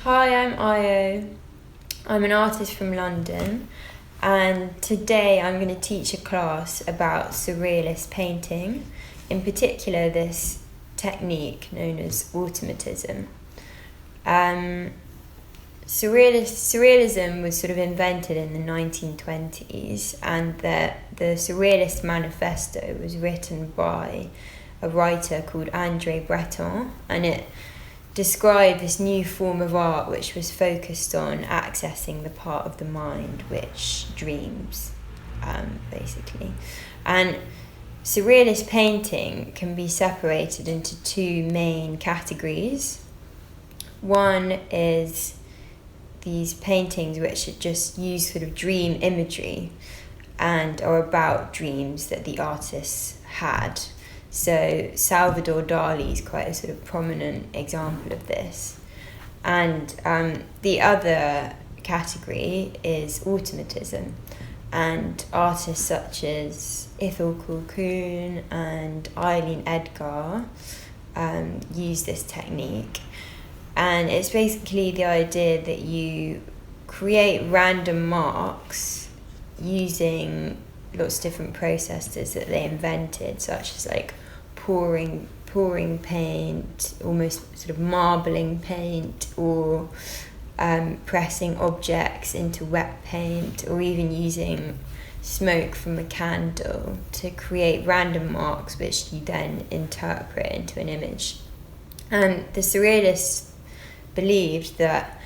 Hi, I'm Io. I'm an artist from London, and today I'm going to teach a class about surrealist painting, in particular this technique known as automatism. Um, Surrealism was sort of invented in the 1920s, and the Surrealist Manifesto was written by a writer called André Breton, and it described this new form of art which was focused on accessing the part of the mind which dreams, basically. And surrealist painting can be separated into two main categories. One is these paintings which just use sort of dream imagery and are about dreams that the artists had. So Salvador Dali is quite a sort of prominent example of this. And the other category is automatism. And artists such as Ethel Colquhoun and Eileen Edgar use this technique. And it's basically the idea that you create random marks using lots of different processes that they invented, such as like pouring paint, almost sort of marbling paint, or pressing objects into wet paint, or even using smoke from a candle to create random marks which you then interpret into an image. And the surrealists believed that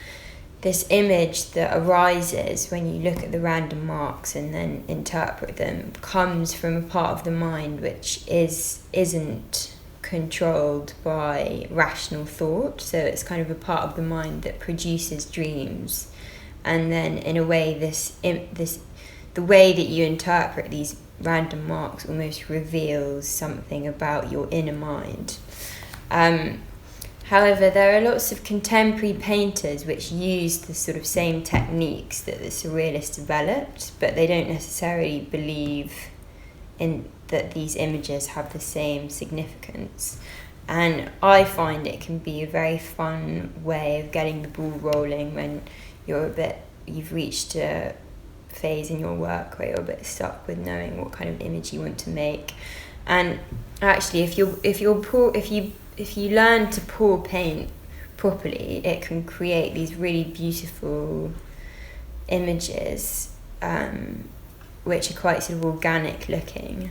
this image that arises when you look at the random marks and then interpret them comes from a part of the mind which isn't controlled by rational thought. So it's kind of a part of the mind that produces dreams, and then in a way the way that you interpret these random marks almost reveals something about your inner mind. However, there are lots of contemporary painters which use the sort of same techniques that the surrealists developed, but they don't necessarily believe in that these images have the same significance. And I find it can be a very fun way of getting the ball rolling when you've reached a phase in your work where you're a bit stuck with knowing what kind of image you want to make. And actually, if you learn to pour paint properly, it can create these really beautiful images, which are quite sort of organic looking,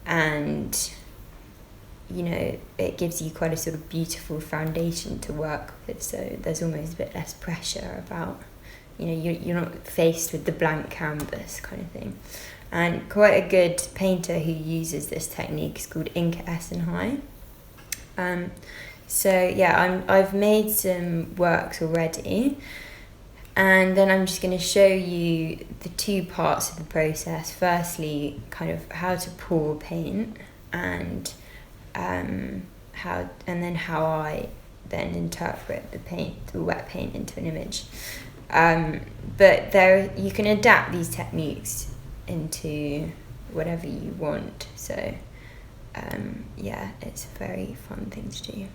and it gives you quite a sort of beautiful foundation to work with. So there's almost a bit less pressure about, you're not faced with the blank canvas kind of thing. And quite a good painter who uses this technique is called Inka Essenhai. I've made some works already, and then I'm just going to show you the two parts of the process. Firstly, kind of how to pour paint, and how I then interpret the wet paint into an image. But you can adapt these techniques into whatever you want. So it's a very fun thing to do.